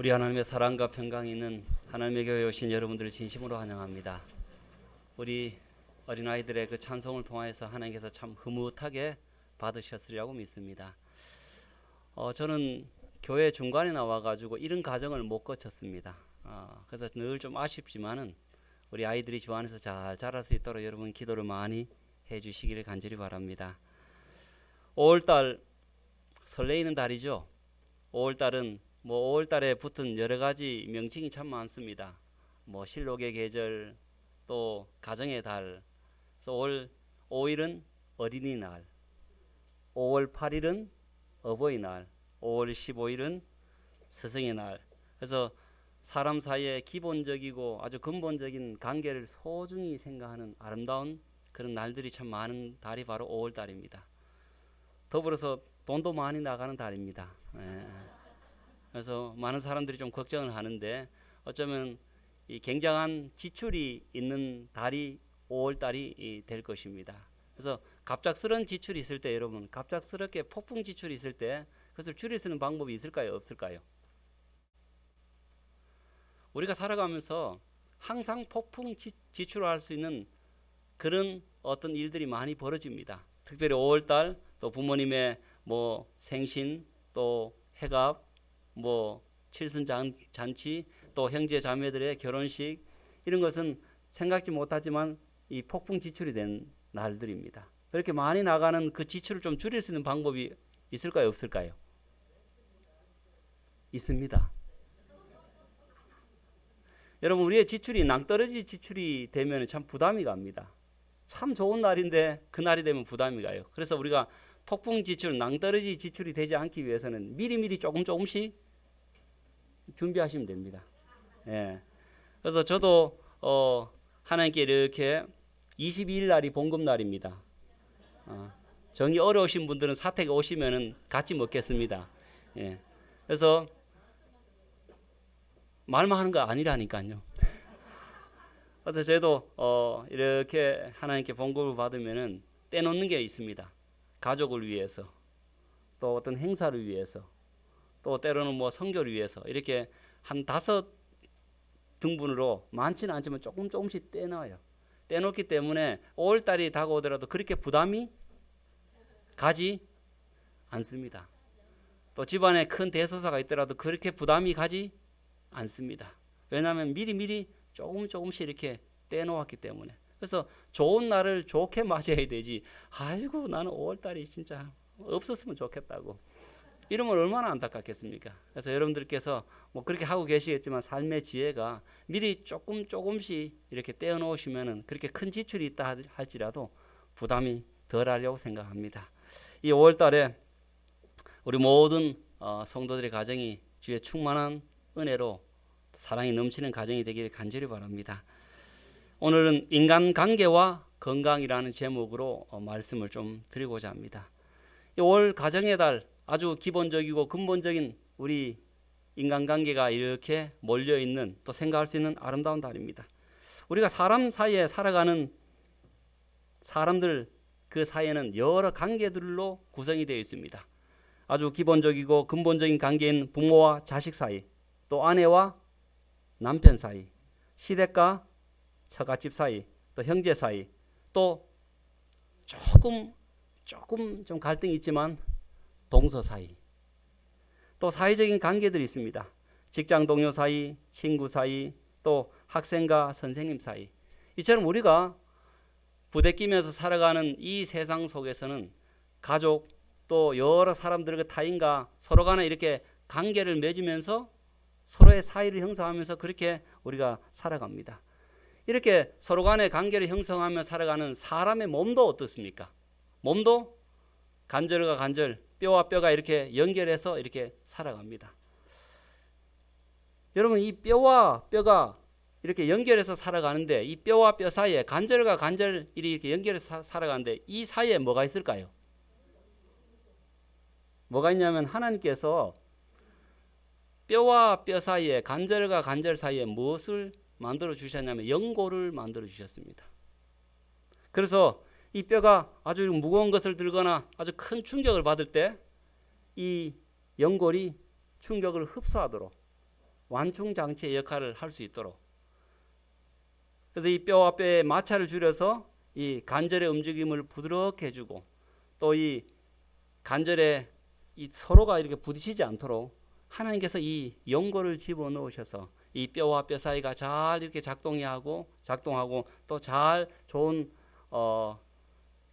우리 하나님의 사랑과 평강이 있는 하나님의 교회에 오신 여러분들을 진심으로 환영합니다. 우리 어린아이들의 그 찬송을 통해서 하나님께서 참 흐뭇하게 받으셨으리라고 믿습니다. 저는 교회 중간에 나와가지고 이런 과정을 못 거쳤습니다. 그래서 늘 좀 아쉽지만은 우리 아이들이 주 안에서 잘 자랄 수 있도록 여러분 기도를 많이 해주시기를 간절히 바랍니다. 5월달 설레이는 달이죠. 5월달은 5월달에 붙은 여러 가지 명칭이 참 많습니다. 실록의 계절, 또 가정의 달. 그래서 5월 5일은 어린이날, 5월 8일은 어버이날, 5월 15일은 스승의 날. 그래서 사람 사이에 기본적이고 아주 근본적인 관계를 소중히 생각하는 아름다운 그런 날들이 참 많은 달이 바로 5월달입니다. 더불어서 돈도 많이 나가는 달입니다. 그래서 많은 사람들이 좀 걱정을 하는데 어쩌면 이 굉장한 지출이 있는 달이 5월달이 될 것입니다. 그래서 갑작스러운 지출이 있을 때, 여러분 갑작스럽게 폭풍 지출이 있을 때 그것을 줄일 수 있는 방법이 있을까요, 없을까요? 우리가 살아가면서 항상 폭풍 지출할 수 있는 그런 어떤 일들이 많이 벌어집니다. 특별히 5월달, 또 부모님의 생신, 또 해갑, 칠순 잔치, 또 형제 자매들의 결혼식, 이런 것은 생각지 못하지만 이 폭풍 지출이 된 날들입니다. 그렇게 많이 나가는 그 지출을 좀 줄일 수 있는 방법이 있을까요, 없을까요? 있습니다. 여러분, 우리의 지출이 낭떠러지 지출이 되면 참 부담이 갑니다. 참 좋은 날인데 그 날이 되면 부담이 가요. 그래서 우리가 폭풍 지출, 낭떠러지 지출이 되지 않기 위해서는 미리미리 조금씩 준비하시면 됩니다. 그래서 저도 하나님께 이렇게 22일 날이 봉급날입니다. 정이 어려우신 분들은 사택에 오시면은 같이 먹겠습니다. 그래서 말만 하는 거 아니라니까요. 그래서 저도 이렇게 하나님께 봉급을 받으면은 떼놓는 게 있습니다. 가족을 위해서, 또 어떤 행사를 위해서, 또 때로는 선교를 위해서, 이렇게 한 5등분으로 많지는 않지만 조금씩 떼놔요. 떼놓기 때문에 5월달이 다가오더라도 그렇게 부담이 가지 않습니다. 또 집안에 큰 대소사가 있더라도 그렇게 부담이 가지 않습니다. 왜냐하면 미리 조금씩 이렇게 떼놓았기 때문에. 그래서 좋은 날을 좋게 맞이해야 되지, 아이고 나는 5월달이 진짜 없었으면 좋겠다고 이러면 얼마나 안타깝겠습니까? 그래서 여러분들께서 그렇게 하고 계시겠지만 삶의 지혜가 미리 조금씩 이렇게 떼어놓으시면은 그렇게 큰 지출이 있다 할지라도 부담이 덜 하려고 생각합니다. 이 5월달에 우리 모든 성도들의 가정이 주의 충만한 은혜로 사랑이 넘치는 가정이 되기를 간절히 바랍니다. 오늘은 인간관계와 건강이라는 제목으로 말씀을 좀 드리고자 합니다. 이 5월 가정의 달, 아주 기본적이고 근본적인 우리 인간관계가 이렇게 몰려있는, 또 생각할 수 있는 아름다운 달입니다. 우리가 사람 사이에 살아가는 사람들 그 사이에는 여러 관계들로 구성이 되어 있습니다. 아주 기본적이고 근본적인 관계인 부모와 자식 사이, 또 아내와 남편 사이, 시댁과 처갓집 사이, 또 형제 사이, 또 조금 좀 갈등이 있지만 동서 사이, 또 사회적인 관계들이 있습니다. 직장 동료 사이, 친구 사이, 또 학생과 선생님 사이. 이처럼 우리가 부대끼면서 살아가는 이 세상 속에서는 가족, 또 여러 사람들과 타인과 서로 간에 이렇게 관계를 맺으면서 서로의 사이를 형성하면서 그렇게 우리가 살아갑니다. 이렇게 서로 간의 관계를 형성하며 살아가는 사람의 몸도 어떻습니까? 몸도 관절과 관절, 뼈와 뼈가 이렇게 연결해서 이렇게 살아갑니다. 여러분, 이 뼈와 뼈가 이렇게 연결해서 살아가는데, 이 뼈와 뼈 사이에 관절과 관절이 이렇게 연결해서 살아가는데 이 사이에 뭐가 있을까요? 뭐가 있냐면 하나님께서 뼈와 뼈 사이에, 관절과 관절 사이에 무엇을 만들어 주셨냐면 연골을 만들어 주셨습니다. 그래서 이 뼈가 아주 무거운 것을 들거나 아주 큰 충격을 받을 때 이 연골이 충격을 흡수하도록 완충 장치의 역할을 할 수 있도록. 그래서 이 뼈와 뼈의 마찰을 줄여서 이 관절의 움직임을 부드럽게 해주고, 또 이 관절에 이 서로가 이렇게 부딪히지 않도록 하나님께서 이 연골을 집어넣으셔서 이 뼈와 뼈 사이가 잘 이렇게 작동하고 또 잘 좋은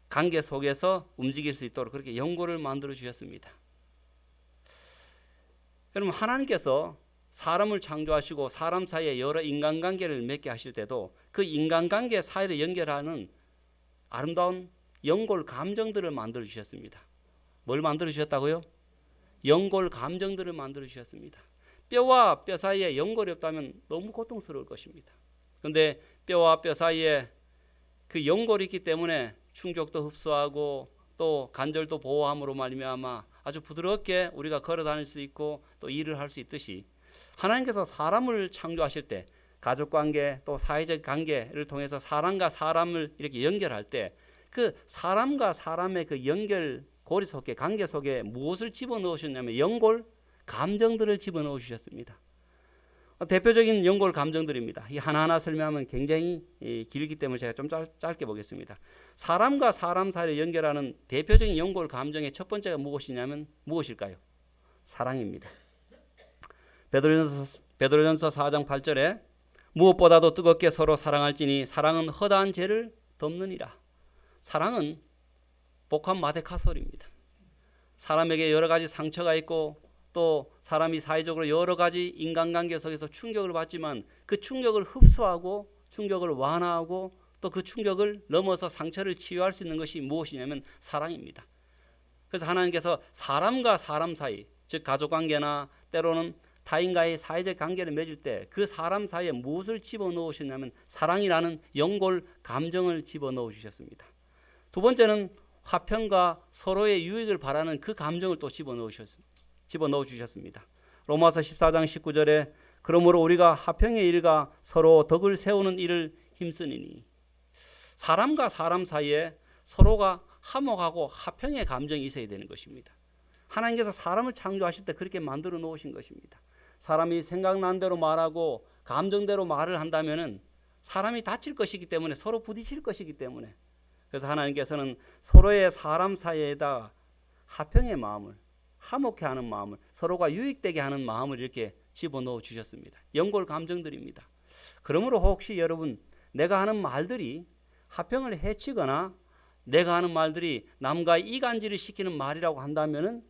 관계 속에서 움직일 수 있도록 그렇게 연골을 만들어 주셨습니다. 여러분, 하나님께서 사람을 창조하시고 사람 사이에 여러 인간관계를 맺게 하실 때도 그 인간관계 사이를 연결하는 아름다운 연골 감정들을 만들어 주셨습니다. 뭘 만들어 주셨다고요? 연골 감정들을 만들어 주셨습니다. 뼈와 뼈 사이에 연골이 없다면 너무 고통스러울 것입니다. 그런데 뼈와 뼈 사이에 그 연골이 있기 때문에 충격도 흡수하고 또 관절도 보호함으로 말미암아 아주 부드럽게 우리가 걸어 다닐 수 있고 또 일을 할 수 있듯이, 하나님께서 사람을 창조하실 때 가족관계 또 사회적 관계를 통해서 사람과 사람을 이렇게 연결할 때 그 사람과 사람의 그 연결 고리 속에 관계 속에 무엇을 집어넣으셨냐면 연골 감정들을 집어넣어 주셨습니다. 대표적인 연골 감정들입니다. 이 하나하나 설명하면 굉장히 길기 때문에 제가 좀 짧게 보겠습니다. 사람과 사람 사이를 연결하는 대표적인 연골 감정의 첫 번째가 무엇이냐면 무엇일까요? 사랑입니다. 베드로전서 4장 8절에 무엇보다도 뜨겁게 서로 사랑할지니 사랑은 허다한 죄를 덮느니라. 사랑은 복합 마데카솔입니다. 사람에게 여러 가지 상처가 있고 또 사람이 사회적으로 여러 가지 인간관계 속에서 충격을 받지만 그 충격을 흡수하고 충격을 완화하고 또 그 충격을 넘어서 상처를 치유할 수 있는 것이 무엇이냐면 사랑입니다. 그래서 하나님께서 사람과 사람 사이, 즉 가족관계나 때로는 타인과의 사회적 관계를 맺을 때 그 사람 사이에 무엇을 집어넣으셨냐면 사랑이라는 연골 감정을 집어넣어 주셨습니다. 두 번째는 화평과 서로의 유익을 바라는 그 감정을 또 집어넣어 주셨습니다. 로마서 14장 19절에 그러므로 우리가 화평의 일과 서로 덕을 세우는 일을 힘쓰니니, 사람과 사람 사이에 서로가 화목하고 화평의 감정이 있어야 되는 것입니다. 하나님께서 사람을 창조하실 때 그렇게 만들어 놓으신 것입니다. 사람이 생각난 대로 말하고 감정대로 말을 한다면은 사람이 다칠 것이기 때문에, 서로 부딪힐 것이기 때문에, 그래서 하나님께서는 서로의 사람 사이에다 화평의 마음을, 화목해 하는 마음을, 서로가 유익되게 하는 마음을 이렇게 집어넣어 주셨습니다. 연골 감정들입니다. 그러므로 혹시 여러분, 내가 하는 말들이 화평을 해치거나 내가 하는 말들이 남과 이간질을 시키는 말이라고 한다면은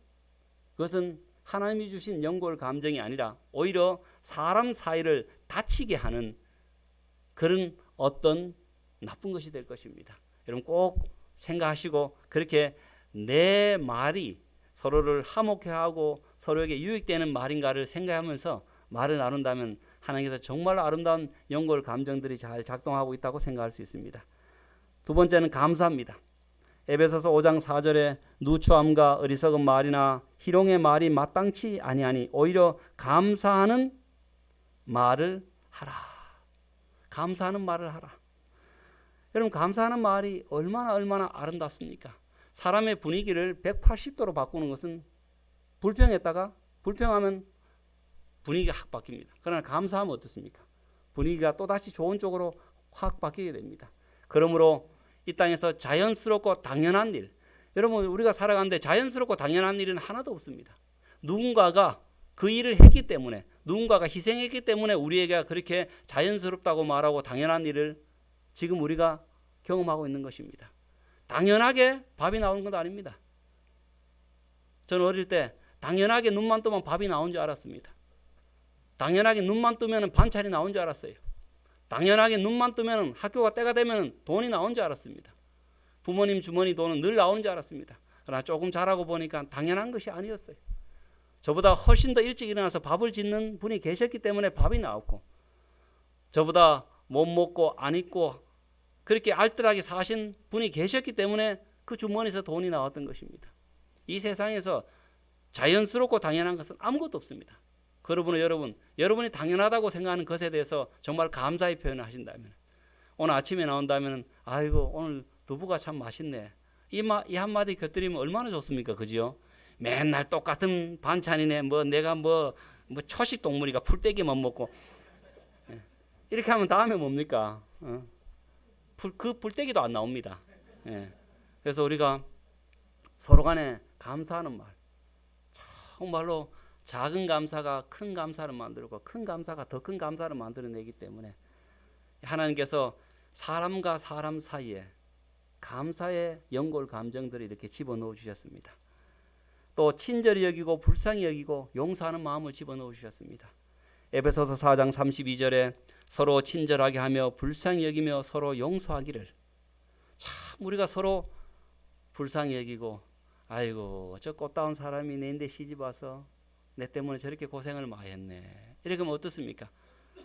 그것은 하나님이 주신 연골 감정이 아니라 오히려 사람 사이를 다치게 하는 그런 어떤 나쁜 것이 될 것입니다. 여러분 꼭 생각하시고 그렇게 내 말이 서로를 화목해 하고 서로에게 유익되는 말인가를 생각하면서 말을 나눈다면 하나님께서 정말 아름다운 연골 감정들이 잘 작동하고 있다고 생각할 수 있습니다. 두 번째는 감사입니다. 에베소서 5장 4절에 누추함과 어리석은 말이나 희롱의 말이 마땅치 아니하니 오히려 감사하는 말을 하라. 감사하는 말을 하라. 여러분, 감사하는 말이 얼마나 아름답습니까? 사람의 분위기를 180도로 바꾸는 것은 불평하면 분위기가 확 바뀝니다. 그러나 감사하면 어떻습니까? 분위기가 또다시 좋은 쪽으로 확 바뀌게 됩니다. 그러므로 이 땅에서 자연스럽고 당연한 일, 여러분 우리가 살아가는데 자연스럽고 당연한 일은 하나도 없습니다. 누군가가 그 일을 했기 때문에, 누군가가 희생했기 때문에 우리에게 그렇게 자연스럽다고 말하고 당연한 일을 지금 우리가 경험하고 있는 것입니다. 당연하게 밥이 나오는 건 아닙니다. 저는 어릴 때 당연하게 눈만 뜨면 밥이 나온 줄 알았습니다. 당연하게 눈만 뜨면 반찬이 나온 줄 알았어요. 당연하게 눈만 뜨면 학교가 때가 되면 돈이 나온 줄 알았습니다. 부모님 주머니 돈은 늘 나오는 줄 알았습니다. 그러나 조금 자라고 보니까 당연한 것이 아니었어요. 저보다 훨씬 더 일찍 일어나서 밥을 짓는 분이 계셨기 때문에 밥이 나왔고, 저보다 못 먹고 안 입고 그렇게 알뜰하게 사신 분이 계셨기 때문에 그 주머니에서 돈이 나왔던 것입니다. 이 세상에서 자연스럽고 당연한 것은 아무것도 없습니다. 그러므로 여러분이 당연하다고 생각하는 것에 대해서 정말 감사의 표현을 하신다면, 오늘 아침에 나온다면 아이고 오늘 두부가 참 맛있네, 이 한마디 곁들이면 얼마나 좋습니까? 그지요? 맨날 똑같은 반찬이네, 내가 뭐 초식 동물이가 풀떼기만 먹고 이렇게 하면 다음에 뭡니까? 그 풀떼기도 안 나옵니다. 그래서 우리가 서로 간에 감사하는 말, 정말로 작은 감사가 큰 감사를 만들고 큰 감사가 더 큰 감사를 만들어내기 때문에 하나님께서 사람과 사람 사이에 감사의 연골 감정들을 이렇게 집어넣어 주셨습니다. 또 친절히 여기고 불쌍히 여기고 용서하는 마음을 집어넣어 주셨습니다. 에베소서 4장 32절에 서로 친절하게 하며 불쌍히 여기며 서로 용서하기를. 참 우리가 서로 불쌍히 여기고 아이고 저 꽃다운 사람이 내인데 시집 와서 내 때문에 저렇게 고생을 많이 했네. 이렇게 하면 어떻습니까?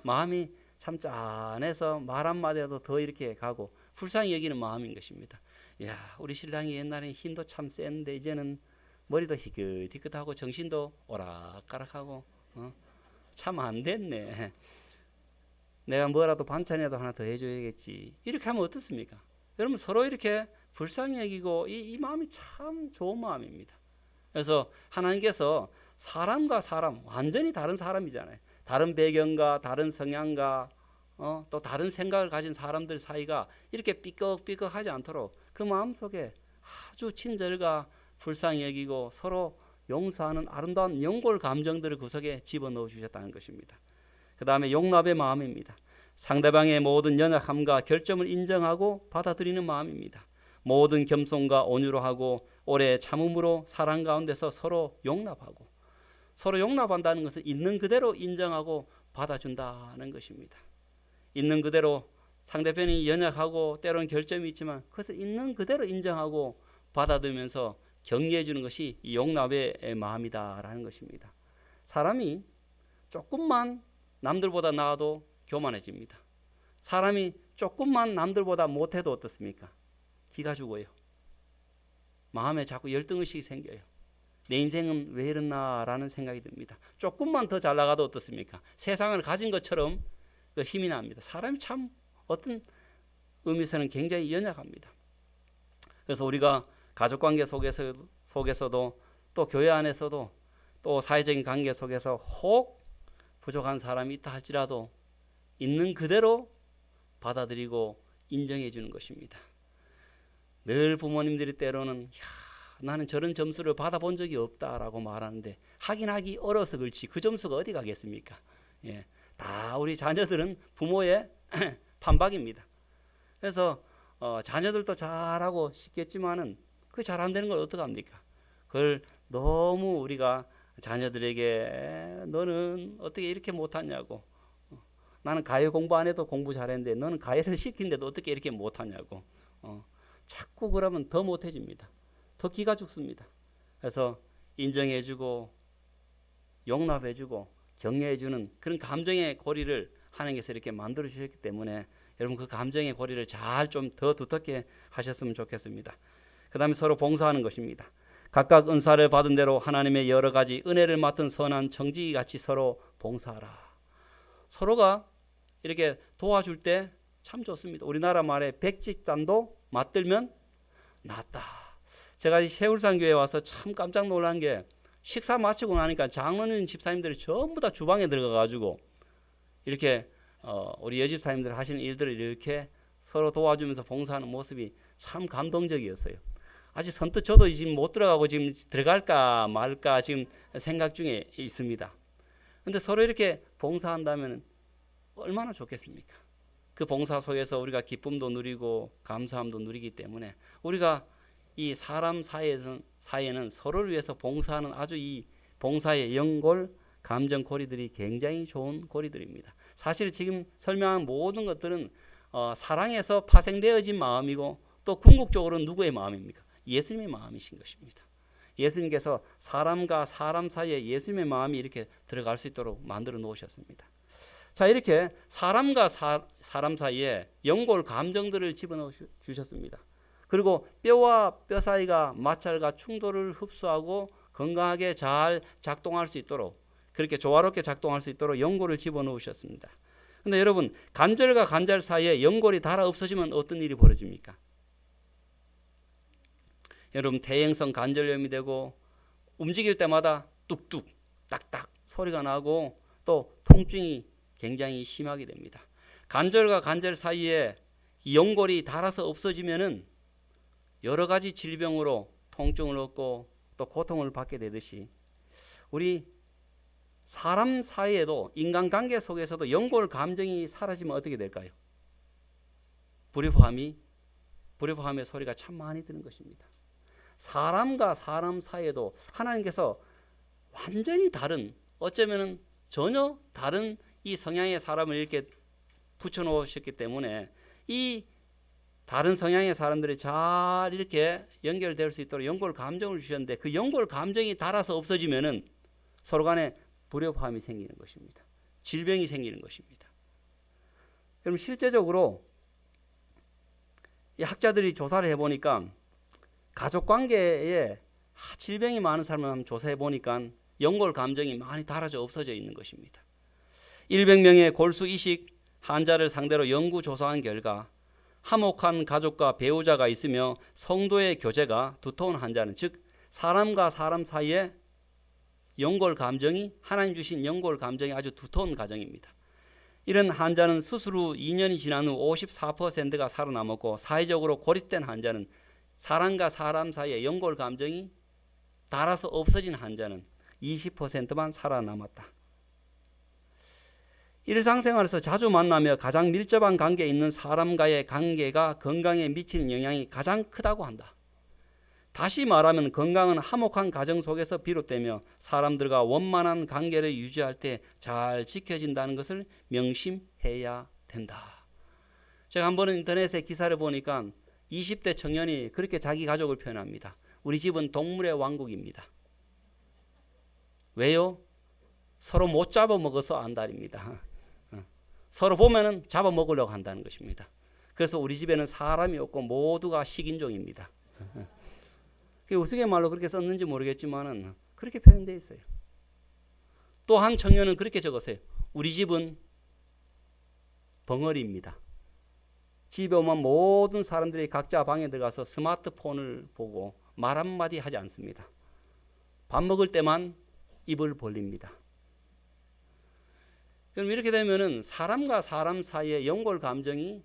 마음이 참 짠해서 말 한마디라도 더 이렇게 가고 불쌍히 여기는 마음인 것입니다. 야, 우리 신랑이 옛날에 힘도 참 센데 이제는 머리도 희끗희끗하고 정신도 오락가락하고 참 안 됐네. 내가 뭐라도 반찬이라도 하나 더 해줘야겠지. 이렇게 하면 어떻습니까? 여러분 서로 이렇게 불쌍히 여기고 이 마음이 참 좋은 마음입니다. 그래서 하나님께서 사람과 사람 완전히 다른 사람이잖아요. 다른 배경과 다른 성향과 또 다른 생각을 가진 사람들 사이가 이렇게 삐걱삐걱하지 않도록 그 마음속에 아주 친절과 불쌍히 여기고 서로 용서하는 아름다운 연골 감정들을 그 속에 집어넣어 주셨다는 것입니다. 그 다음에 용납의 마음입니다. 상대방의 모든 연약함과 결점을 인정하고 받아들이는 마음입니다. 모든 겸손과 온유로 하고 오래 참음으로 사랑 가운데서 서로 용납하고, 서로 용납한다는 것은 있는 그대로 인정하고 받아준다는 것입니다. 있는 그대로 상대편이 연약하고 때로는 결점이 있지만 그것을 있는 그대로 인정하고 받아들이면서 격려해 주는 것이 용납의 마음이다라는 것입니다. 사람이 조금만 남들보다 나아도 교만해집니다. 사람이 조금만 남들보다 못해도 어떻습니까? 기가 죽어요. 마음에 자꾸 열등의식이 생겨요. 내 인생은 왜 이랬나라는 생각이 듭니다. 조금만 더 잘 나가도 어떻습니까? 세상을 가진 것처럼 그 힘이 납니다. 사람이 참 어떤 의미에서는 굉장히 연약합니다. 그래서 우리가 가족관계 속에서도 또 교회 안에서도 또 사회적인 관계 속에서 혹 부족한 사람이 있다 할지라도 있는 그대로 받아들이고 인정해 주는 것입니다. 늘 부모님들이 때로는 나는 저런 점수를 받아본 적이 없다라고 말하는데 하기 어려서 그렇지 그 점수가 어디 가겠습니까? 다 우리 자녀들은 부모의 판박입니다. 그래서 자녀들도 잘하고 싶겠지만은 그 잘 안 되는 걸 어떡합니까? 그걸 너무 우리가 자녀들에게 너는 어떻게 이렇게 못하냐고, 나는 가요 공부 안 해도 공부 잘했는데 너는 가요를 시키는데도 어떻게 이렇게 못하냐고, 자꾸 그러면 더 못해집니다. 더 기가 죽습니다. 그래서 인정해주고 용납해주고 격려해주는 그런 감정의 고리를 하나님께서 이렇게 만들어 주셨기 때문에 여러분 그 감정의 고리를 잘 좀 더 두텁게 하셨으면 좋겠습니다. 그 다음에 서로 봉사하는 것입니다. 각각 은사를 받은 대로 하나님의 여러 가지 은혜를 맡은 선한 청지기같이 서로 봉사하라. 서로가 이렇게 도와줄 때 참 좋습니다. 우리나라 말에 백직담도 맞들면 낫다. 제가 이 세울산교회에 와서 참 깜짝 놀란 게 식사 마치고 나니까 장로님 집사님들이 전부 다 주방에 들어가가지고 이렇게 우리 여집사님들 하시는 일들을 이렇게 서로 도와주면서 봉사하는 모습이 참 감동적이었어요. 아직 선뜻 저도 지금 못 들어가고 지금 들어갈까 말까 지금 생각 중에 있습니다. 그런데 서로 이렇게 봉사한다면 얼마나 좋겠습니까? 그 봉사 속에서 우리가 기쁨도 누리고 감사함도 누리기 때문에 우리가 이 사람 사이에는 서로를 위해서 봉사하는 아주 이 봉사의 연골 감정 고리들이 굉장히 좋은 고리들입니다. 사실 지금 설명한 모든 것들은 사랑에서 파생되어진 마음이고 또 궁극적으로는 누구의 마음입니까? 예수님의 마음이신 것입니다. 예수님께서 사람과 사람 사이에 예수님의 마음이 이렇게 들어갈 수 있도록 만들어 놓으셨습니다. 자, 이렇게 사람과 사람 사이에 연골 감정들을 집어넣어 주셨습니다. 그리고 뼈와 뼈 사이가 마찰과 충돌을 흡수하고 건강하게 잘 작동할 수 있도록 그렇게 조화롭게 작동할 수 있도록 연골을 집어넣으셨습니다. 그런데 여러분 관절과 관절 사이에 연골이 닳아 없어지면 어떤 일이 벌어집니까? 여러분 대행성 관절염이 되고 움직일 때마다 뚝뚝 딱딱 소리가 나고 또 통증이 굉장히 심하게 됩니다. 관절과 관절 사이에 연골이 닳아서 없어지면은 여러 가지 질병으로 통증을 얻고 또 고통을 받게 되듯이 우리 사람 사이에도 인간관계 속에서도 연골 감정이 사라지면 어떻게 될까요? 불협화음의 소리가 참 많이 드는 것입니다. 사람과 사람 사이에도 하나님께서 완전히 다른, 어쩌면 전혀 다른 이 성향의 사람을 이렇게 붙여놓으셨기 때문에 이 다른 성향의 사람들이 잘 이렇게 연결될 수 있도록 연골 감정을 주셨는데 그 연골 감정이 닳아서 없어지면은 서로 간에 불협화음이 생기는 것입니다. 질병이 생기는 것입니다. 그럼 실제적으로 이 학자들이 조사를 해보니까 가족관계에 질병이 많은 사람을 한번 조사해보니까 연골 감정이 많이 닳아져 없어져 있는 것입니다. 100명의 골수 이식 환자를 상대로 연구 조사한 결과 화목한 가족과 배우자가 있으며 성도의 교제가 두터운 환자는, 즉 사람과 사람 사이에 연골 감정이, 하나님 주신 연골 감정이 아주 두터운 가정입니다. 이런 환자는 수술 후 2년이 지난 후 54%가 살아남았고, 사회적으로 고립된 환자는, 사람과 사람 사이에 연골 감정이 닳아서 없어진 환자는 20%만 살아남았다. 일상생활에서 자주 만나며 가장 밀접한 관계에 있는 사람과의 관계가 건강에 미치는 영향이 가장 크다고 한다. 다시 말하면 건강은 화목한 가정 속에서 비롯되며 사람들과 원만한 관계를 유지할 때 잘 지켜진다는 것을 명심해야 된다. 제가 한 번은 인터넷에 기사를 보니까 20대 청년이 그렇게 자기 가족을 표현합니다. 우리 집은 동물의 왕국입니다. 왜요? 서로 못 잡아먹어서 안달입니다. 서로 보면은 잡아먹으려고 한다는 것입니다. 그래서 우리 집에는 사람이 없고 모두가 식인종입니다. 우스갯말로 그렇게 썼는지 모르겠지만은 그렇게 표현되어 있어요. 또 한 청년은 그렇게 적었어요. 우리 집은 벙어리입니다. 집에 오면 모든 사람들이 각자 방에 들어가서 스마트폰을 보고 말 한마디 하지 않습니다. 밥 먹을 때만 입을 벌립니다. 그럼 이렇게 되면은 사람과 사람 사이에 연골 감정이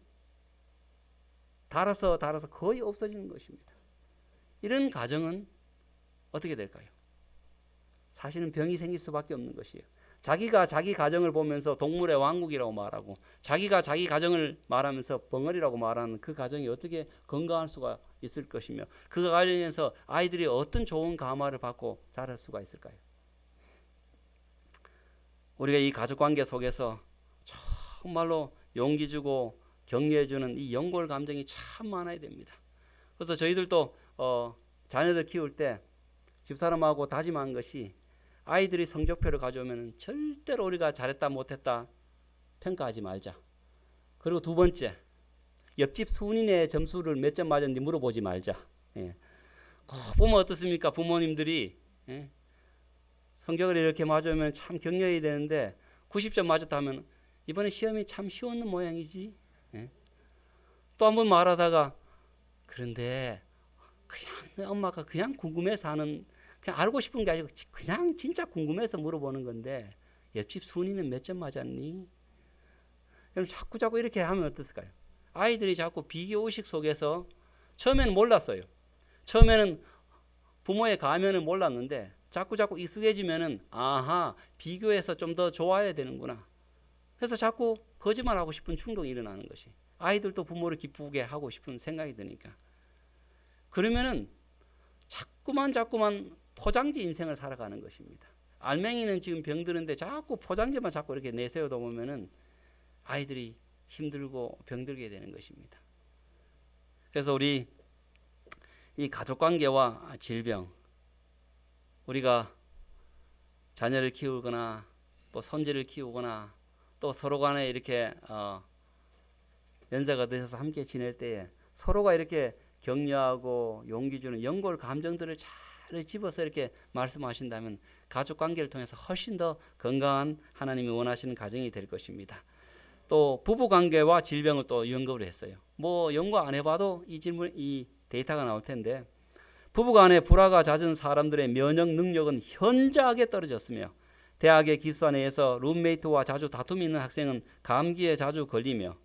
닳아서 거의 없어지는 것입니다. 이런 가정은 어떻게 될까요? 사실은 병이 생길 수밖에 없는 것이에요. 자기가 자기 가정을 보면서 동물의 왕국이라고 말하고, 자기가 자기 가정을 말하면서 벙어리라고 말하는 그 가정이 어떻게 건강할 수가 있을 것이며, 그 가정에서 아이들이 어떤 좋은 감화를 받고 자랄 수가 있을까요? 우리가 이 가족관계 속에서 정말로 용기 주고 격려해 주는 이 연골 감정이 참 많아야 됩니다. 그래서 저희들도 자녀들 키울 때 집사람하고 다짐한 것이, 아이들이 성적표를 가져오면 절대로 우리가 잘했다 못했다 평가하지 말자. 그리고 두 번째, 옆집 순이네 점수를 몇 점 맞았는지 물어보지 말자. 예. 보면 어떻습니까? 부모님들이 성적을 이렇게 맞으면 참 격려해야 되는데 90점 맞았다 하면 이번에 시험이 참 쉬웠는 모양이지. 또 한 번 말하다가, 그런데 그냥 엄마가 그냥 궁금해서 하는, 그냥 알고 싶은 게 아니고 그냥 진짜 궁금해서 물어보는 건데 옆집 순이는 몇 점 맞았니? 자꾸 이렇게 하면 어떻을까요? 아이들이 자꾸 비교의식 속에서, 처음에는 몰랐어요. 처음에는 부모의 가면을 몰랐는데 자꾸 익숙해지면은, 아하, 비교해서 좀 더 좋아야 되는구나. 그래서 자꾸 거짓말하고 싶은 충동이 일어나는 것이, 아이들도 부모를 기쁘게 하고 싶은 생각이 드니까. 그러면은 자꾸만 포장지 인생을 살아가는 것입니다. 알맹이는 지금 병드는데 자꾸 포장지만 자꾸 이렇게 내세우다 보면은 아이들이 힘들고 병들게 되는 것입니다. 그래서 우리 이 가족관계와 질병, 우리가 자녀를 키우거나 또 손주를 키우거나 또 서로 간에 이렇게 연세가 드셔서 함께 지낼 때에 서로가 이렇게 격려하고 용기 주는 연골 감정들을 잘 집어서 이렇게 말씀하신다면 가족관계를 통해서 훨씬 더 건강한 하나님이 원하시는 가정이 될 것입니다. 또 부부관계와 질병을 또 연구를 했어요. 뭐 연구 안 해봐도 이 데이터가 나올 텐데, 부부간에 불화가 잦은 사람들의 면역 능력은 현저하게 떨어졌으며 대학의 기숙사 내에서 룸메이트와 자주 다툼이 있는 학생은 감기에 자주 걸리며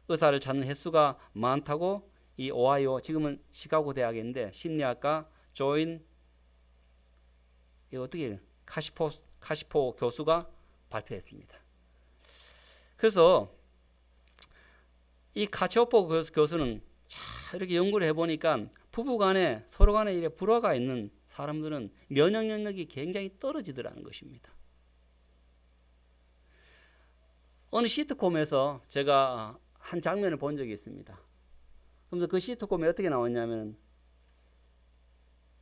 의사를 찾는 횟수가 많다고 이 오하이오, 지금은 시카고 대학인데 심리학과 조인 카시포 교수가 발표했습니다. 그래서 이 카시포 교수는 이렇게 연구를 해보니까 부부간에 서로 간에 이렇게 불화가 있는 사람들은 면역 능력이 굉장히 떨어지더라는 것입니다. 어느 시트콤에서 제가 한 장면을 본 적이 있습니다. 그래서 그 시트콤에 어떻게 나왔냐면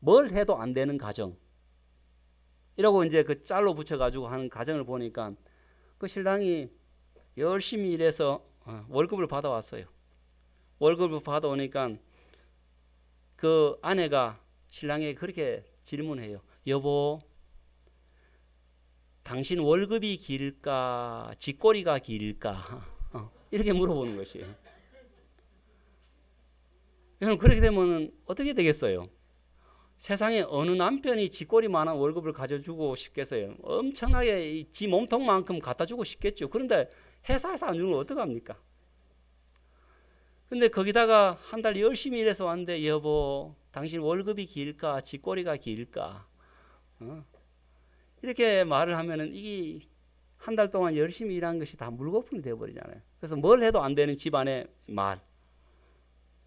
뭘 해도 안 되는 가정 이라고 이제 그 짤로 붙여가지고 하는 가정을 보니까 그 신랑이 열심히 일해서 월급을 받아왔어요. 월급을 받아오니까 그 아내가 신랑에게 그렇게 질문해요. 여보, 당신 월급이 길까 쥐꼬리가 길까? 이렇게 물어보는 것이에요. 그럼 그렇게 되면 어떻게 되겠어요? 세상에 어느 남편이 쥐꼬리만한 월급을 가져주고 싶겠어요? 엄청나게 지 몸통만큼 갖다 주고 싶겠죠. 그런데 회사에서 안 주는 건 어떡합니까? 근데 거기다가 한 달 열심히 일해서 왔는데 여보, 당신 월급이 길까 쥐꼬리가 길까? 이렇게 말을 하면은 이게 한 달 동안 열심히 일한 것이 다 물거품이 되어버리잖아요. 그래서 뭘 해도 안 되는 집안의 말.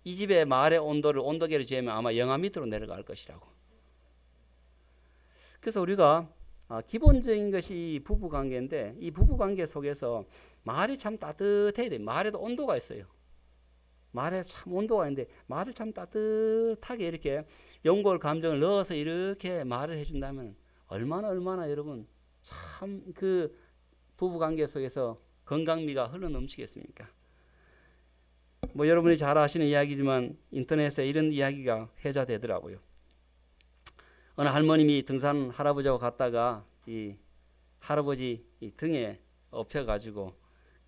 이 집의 말의 온도를 온도계를 재면 아마 영하 밑으로 내려갈 것이라고. 그래서 우리가 기본적인 것이 부부관계인데 이 부부관계 속에서 말이 참 따뜻해야 돼요. 말에도 온도가 있어요. 말에 참 온도가 있는데 말을 참 따뜻하게 이렇게 연골 감정을 넣어서 이렇게 말을 해준다면 얼마나 여러분 참 그 부부관계 속에서 건강미가 흘러넘치겠습니까? 뭐 여러분이 잘 아시는 이야기지만 인터넷에 이런 이야기가 회자되더라고요. 어느 할머님이 등산 할아버지하고 갔다가 이 할아버지 이 등에 엎혀가지고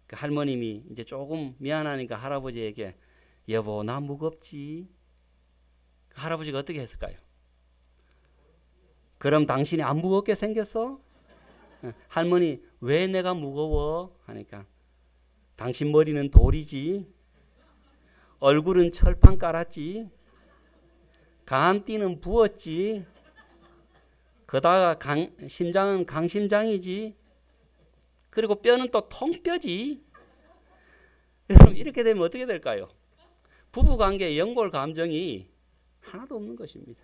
그 할머님이 이제 조금 미안하니까 할아버지에게 여보 나 무겁지? 할아버지가 어떻게 했을까요? 그럼 당신이 안 무겁게 생겼어? 할머니 왜 내가 무거워? 하니까 당신 머리는 돌이지 얼굴은 철판 깔았지 간띠는 부었지 그다가 심장은 강심장이지 그리고 뼈는 또 통뼈지. 여러분 이렇게 되면 어떻게 될까요? 부부관계의 연골 감정이 하나도 없는 것입니다.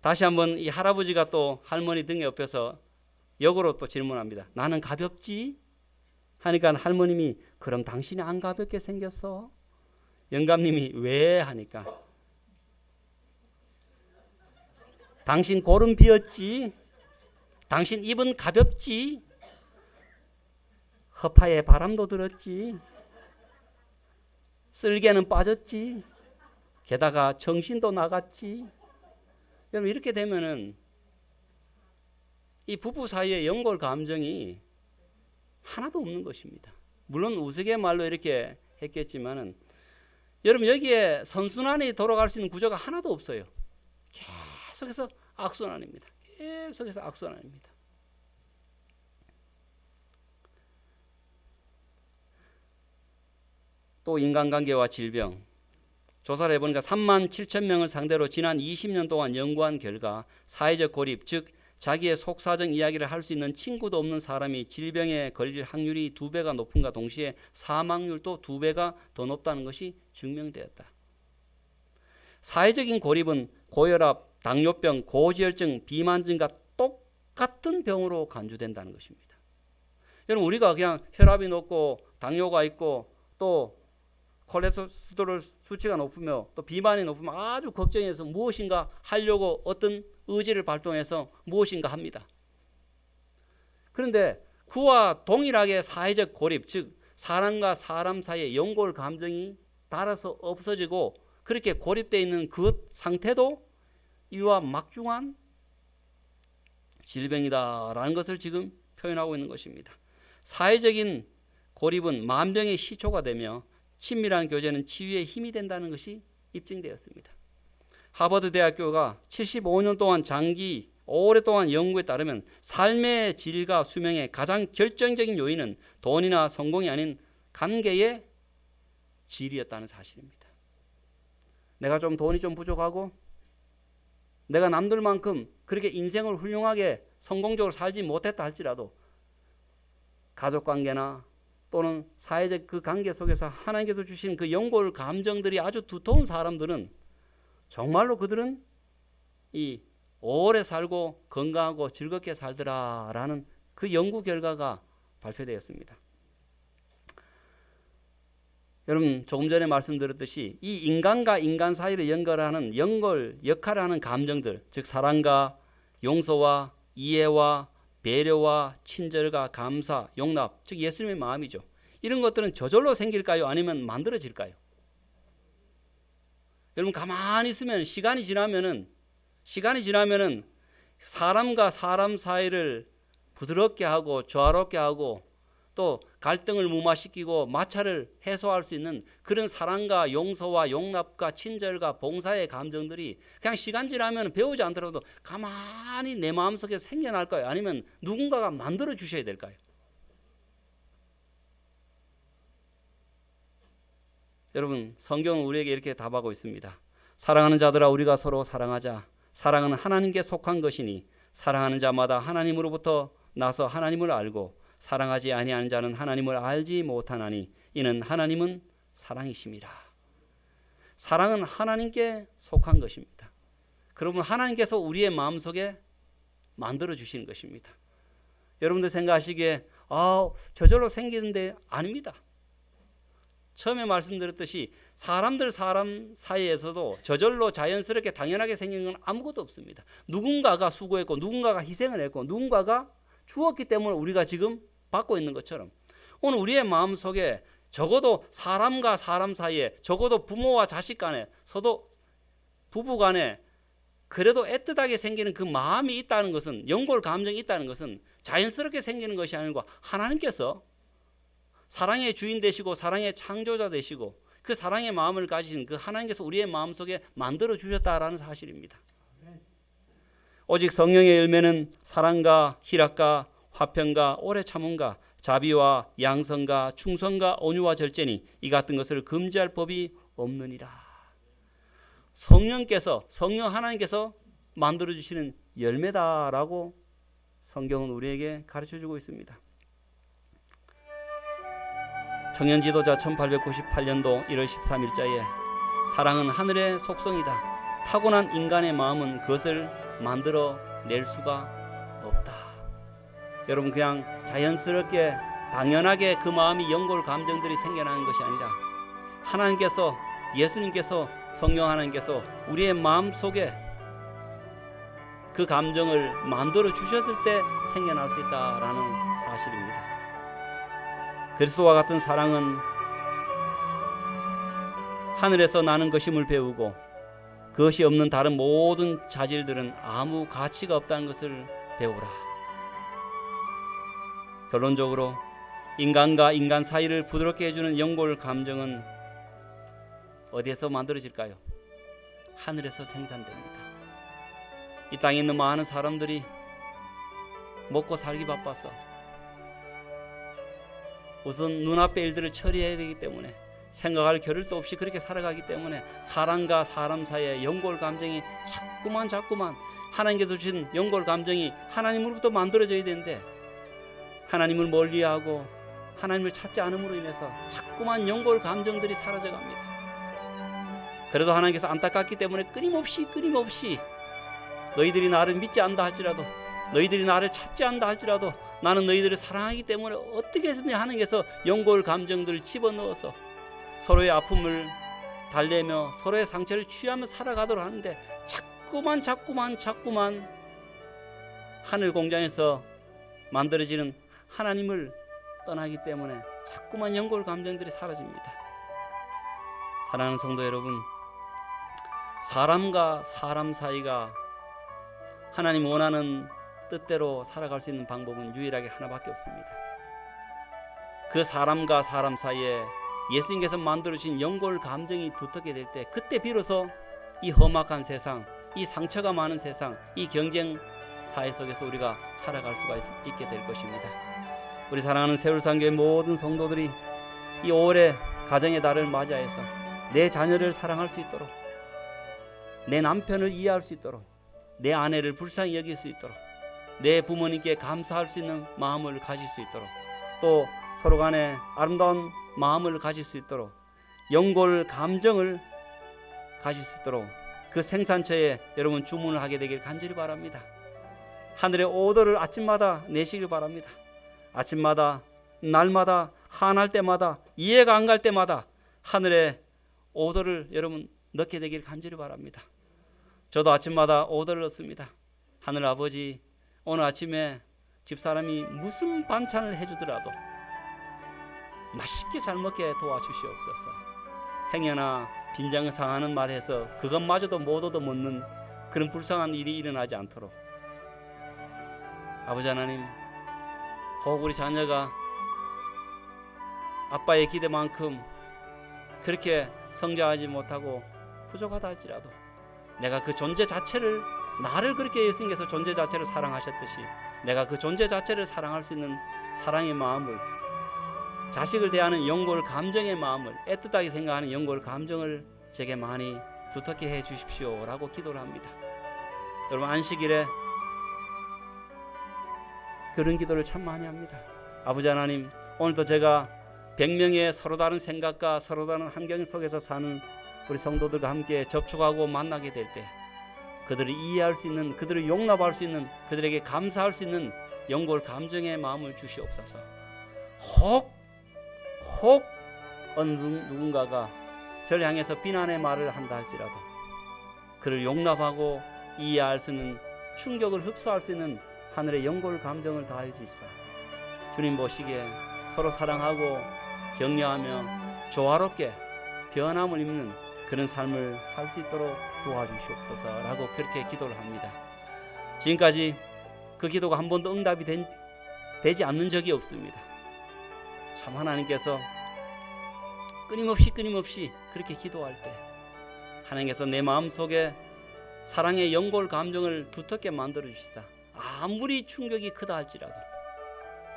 다시 한번 이 할아버지가 또 할머니 등에 엎여서 역으로 또 질문합니다. 나는 가볍지? 하니까 할머님이 그럼 당신이 안 가볍게 생겼어? 영감님이 왜? 하니까 당신 골은 비었지? 당신 입은 가볍지? 허파에 바람도 들었지? 쓸개는 빠졌지? 게다가 정신도 나갔지? 여러분 이렇게 되면은 이 부부 사이의 연골 감정이 하나도 없는 것입니다. 물론 우스갯말로 이렇게 했겠지만은 여러분 여기에 선순환이 돌아갈 수 있는 구조가 하나도 없어요. 계속해서 악순환입니다. 계속해서 악순환입니다. 또 인간관계와 질병 조사를 해보니까 3만 7천 명을 상대로 지난 20년 동안 연구한 결과 사회적 고립 즉 자기의 속사정 이야기를 할 수 있는 친구도 없는 사람이 질병에 걸릴 확률이 2배가 높은가 동시에 사망률도 2배가 더 높다는 것이 증명되었다. 사회적인 고립은 고혈압, 당뇨병, 고지혈증, 비만증과 똑같은 병으로 간주된다는 것입니다. 여러분 우리가 그냥 혈압이 높고 당뇨가 있고 또 콜레스테롤 수치가 높으며 또 비만이 높으면 아주 걱정해서 무엇인가 하려고 어떤 의지를 발동해서 무엇인가 합니다. 그런데 그와 동일하게 사회적 고립 즉 사람과 사람 사이의 연골 감정이 닳아서 없어지고 그렇게 고립되어 있는 그 상태도 이와 막중한 질병이다라는 것을 지금 표현하고 있는 것입니다. 사회적인 고립은 만병의 시초가 되며 친밀한 교제는 치유의 힘이 된다는 것이 입증되었습니다. 하버드 대학교가 75년 동안 장기 오랫동안 연구에 따르면 삶의 질과 수명의 가장 결정적인 요인은 돈이나 성공이 아닌 관계의 질이었다는 사실입니다. 내가 좀 돈이 좀 부족하고 내가 남들만큼 그렇게 인생을 훌륭하게 성공적으로 살지 못했다 할지라도 가족관계나 또는 사회적 그 관계 속에서 하나님께서 주신 그 연골 감정들이 아주 두터운 사람들은 정말로 그들은 이 오래 살고 건강하고 즐겁게 살더라라는 그 연구 결과가 발표되었습니다. 여러분 조금 전에 말씀드렸듯이 이 인간과 인간 사이를 연결하는 연골 역할을 하는 감정들, 즉 사랑과 용서와 이해와 배려와 친절과 감사, 용납, 즉 예수님의 마음이죠. 이런 것들은 저절로 생길까요? 아니면 만들어질까요? 여러분 가만히 있으면 시간이 지나면은 사람과 사람 사이를 부드럽게 하고 조화롭게 하고 또 갈등을 무마시키고 마찰을 해소할 수 있는 그런 사랑과 용서와 용납과 친절과 봉사의 감정들이 그냥 시간 지나면 배우지 않더라도 가만히 내 마음속에 생겨날까요? 아니면 누군가가 만들어 주셔야 될까요? 여러분 성경은 우리에게 이렇게 답하고 있습니다. 사랑하는 자들아 우리가 서로 사랑하자. 사랑은 하나님께 속한 것이니 사랑하는 자마다 하나님으로부터 나서 하나님을 알고 사랑하지 아니하는 자는 하나님을 알지 못하나니 이는 하나님은 사랑이심이라. 사랑은 하나님께 속한 것입니다. 그러면 하나님께서 우리의 마음속에 만들어 주시는 것입니다. 여러분들 생각하시기에 저절로 생기는데 아닙니다. 처음에 말씀드렸듯이 사람 사이에서도 저절로 자연스럽게 당연하게 생긴 건 아무것도 없습니다. 누군가가 수고했고 누군가가 희생을 했고 누군가가 주었기 때문에 우리가 지금 받고 있는 것처럼 오늘 우리의 마음속에 적어도 사람과 사람 사이에 적어도 부모와 자식 간에 서도 부부 간에 그래도 애틋하게 생기는 그 마음이 있다는 것은 연골 감정이 있다는 것은 자연스럽게 생기는 것이 아니고 하나님께서 사랑의 주인 되시고 사랑의 창조자 되시고 그 사랑의 마음을 가지신 그 하나님께서 우리의 마음속에 만들어 주셨다라는 사실입니다. 오직 성령의 열매는 사랑과 희락과 화평과 오래 참음과 자비와 양성과 충성과 온유와 절제니 이 같은 것을 금지할 법이 없느니라. 성령 하나님께서 만들어 주시는 열매다라고 성경은 우리에게 가르쳐 주고 있습니다. 청년 지도자 1898년도 1월 13일자에 사랑은 하늘의 속성이다. 타고난 인간의 마음은 그것을 만들어 낼 수가 없다. 여러분 그냥 자연스럽게 당연하게 그 마음이 연골 감정들이 생겨나는 것이 아니라 하나님께서 예수님께서 성령 하나님께서 우리의 마음속에 그 감정을 만들어 주셨을 때 생겨날 수 있다라는 사실입니다. 그리스도와 같은 사랑은 하늘에서 나는 것임을 배우고 그것이 없는 다른 모든 자질들은 아무 가치가 없다는 것을 배우라. 결론적으로 인간과 인간 사이를 부드럽게 해주는 연골 감정은 어디에서 만들어질까요? 하늘에서 생산됩니다. 이 땅에 있는 많은 사람들이 먹고 살기 바빠서 우선 눈앞의 일들을 처리해야 되기 때문에 생각할 겨를도 없이 그렇게 살아가기 때문에 사람과 사람 사이의 연골 감정이 자꾸만 하나님께서 주신 연골 감정이 하나님으로부터 만들어져야 되는데 하나님을 멀리하고 하나님을 찾지 않음으로 인해서 자꾸만 연골 감정들이 사라져갑니다. 그래도 하나님께서 안타깝기 때문에 끊임없이 너희들이 나를 믿지 않다 할지라도 너희들이 나를 찾지 않다 할지라도 나는 너희들을 사랑하기 때문에 어떻게 해서든 하나님께서 연골 감정들을 집어넣어서 서로의 아픔을 달래며 서로의 상처를 취하며 살아가도록 하는데 자꾸만 하늘 공장에서 만들어지는 하나님을 떠나기 때문에 자꾸만 연골 감정들이 사라집니다. 사랑하는 성도 여러분, 사람과 사람 사이가 하나님 원하는 뜻대로 살아갈 수 있는 방법은 유일하게 하나밖에 없습니다. 그 사람과 사람 사이에 예수님께서 만들어주신 연골 감정이 두텁게 될 때 그때 비로소 이 험악한 세상, 이 상처가 많은 세상, 이 경쟁 사회 속에서 우리가 살아갈 수가 있게 될 것입니다. 우리 사랑하는 세월산교회 모든 성도들이 이 5월의 가정의 달을 맞이해서 내 자녀를 사랑할 수 있도록, 내 남편을 이해할 수 있도록, 내 아내를 불쌍히 여길 수 있도록, 내 부모님께 감사할 수 있는 마음을 가질 수 있도록, 또 서로 간에 아름다운 마음을 가질 수 있도록, 연골 감정을 가질 수 있도록 그 생산처에 여러분 주문을 하게 되길 간절히 바랍니다. 하늘의 오더를 아침마다 내시길 바랍니다. 아침마다, 날마다, 한할 때마다, 이해가 안 갈 때마다 하늘의 오더를 여러분 넣게 되길 간절히 바랍니다. 저도 아침마다 오더를 넣습니다. 하늘 아버지, 오늘 아침에 집사람이 무슨 반찬을 해주더라도 맛있게 잘 먹게 도와주시옵소서. 행여나 빈장을 상하는 말해서 그것마저도 못 얻어먹는 그런 불쌍한 일이 일어나지 않도록 아버지 하나님, 혹 우리 자녀가 아빠의 기대만큼 그렇게 성장하지 못하고 부족하다 할지라도 내가 그 존재 자체를, 나를 그렇게 예수님께서 존재 자체를 사랑하셨듯이 내가 그 존재 자체를 사랑할 수 있는 사랑의 마음을, 자식을 대하는 연골 감정의 마음을, 애틋하게 생각하는 연골 감정을 제게 많이 두텁게 해 주십시오 라고 기도를 합니다. 여러분, 안식일에 그런 기도를 참 많이 합니다. 아버지 하나님, 오늘도 제가 100명의 서로 다른 생각과 서로 다른 환경 속에서 사는 우리 성도들과 함께 접촉하고 만나게 될 때 그들을 이해할 수 있는, 그들을 용납할 수 있는, 그들에게 감사할 수 있는 연골 감정의 마음을 주시옵소서. 혹 어느 누군가가 저를 향해서 비난의 말을 한다 할지라도 그를 용납하고 이해할 수 있는, 충격을 흡수할 수 있는 하늘의 연골 감정을 다해 주시사 주님 보시기에 서로 사랑하고 격려하며 조화롭게 변함을 입는 그런 삶을 살 수 있도록 도와주시옵소서라고 그렇게 기도를 합니다. 지금까지 그 기도가 한 번도 응답이 되지 않는 적이 없습니다. 참 하나님께서 끊임없이 그렇게 기도할 때 하나님께서 내 마음속에 사랑의 연골 감정을 두텁게 만들어 주시사 아무리 충격이 크다 할지라도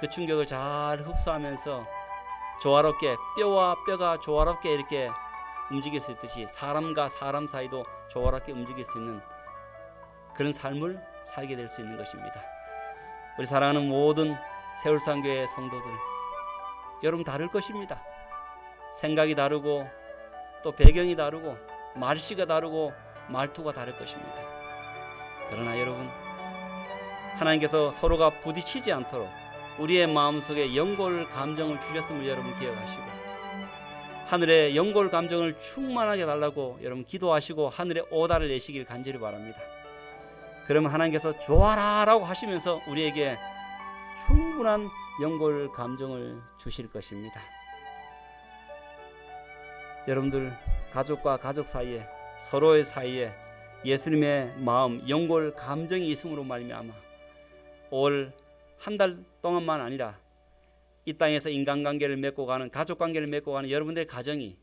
그 충격을 잘 흡수하면서 조화롭게, 뼈와 뼈가 조화롭게 이렇게 움직일 수 있듯이 사람과 사람 사이도 조화롭게 움직일 수 있는 그런 삶을 살게 될 수 있는 것입니다. 우리 사랑하는 모든 세월산교회 성도들, 여러분 다를 것입니다. 생각이 다르고 또 배경이 다르고 말씨가 다르고 말투가 다를 것입니다. 그러나 여러분, 하나님께서 서로가 부딪히지 않도록 우리의 마음속에 연골 감정을 주셨음을 여러분 기억하시고 하늘의 연골 감정을 충만하게 달라고 여러분 기도하시고 하늘의 오다를 내시길 간절히 바랍니다. 그러면 하나님께서 좋아라라고 하시면서 우리에게 충분한 연골 감정을 주실 것입니다. 여러분들 가족과 가족 사이에, 서로의 사이에 예수님의 마음, 연골 감정이 있음으로 말미암아 올 한 달 동안만 아니라 이 땅에서 인간관계를 맺고 가는, 가족관계를 맺고 가는 여러분들의 가정이,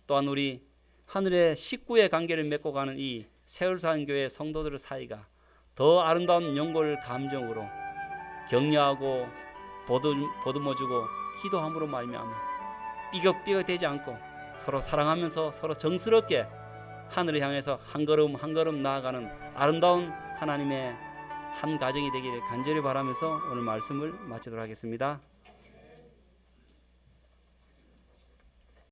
또한 우리 하늘의 식구의 관계를 맺고 가는 이 세월산교회 성도들의 사이가 더 아름다운 연골 감정으로 격려하고 보듬어주고 기도함으로 말미암아 삐걱삐걱되지 않고 서로 사랑하면서 서로 정스럽게 하늘을 향해서 한 걸음 한 걸음 나아가는 아름다운 하나님의 한 가정이 되기를 간절히 바라면서 오늘 말씀을 마치도록 하겠습니다.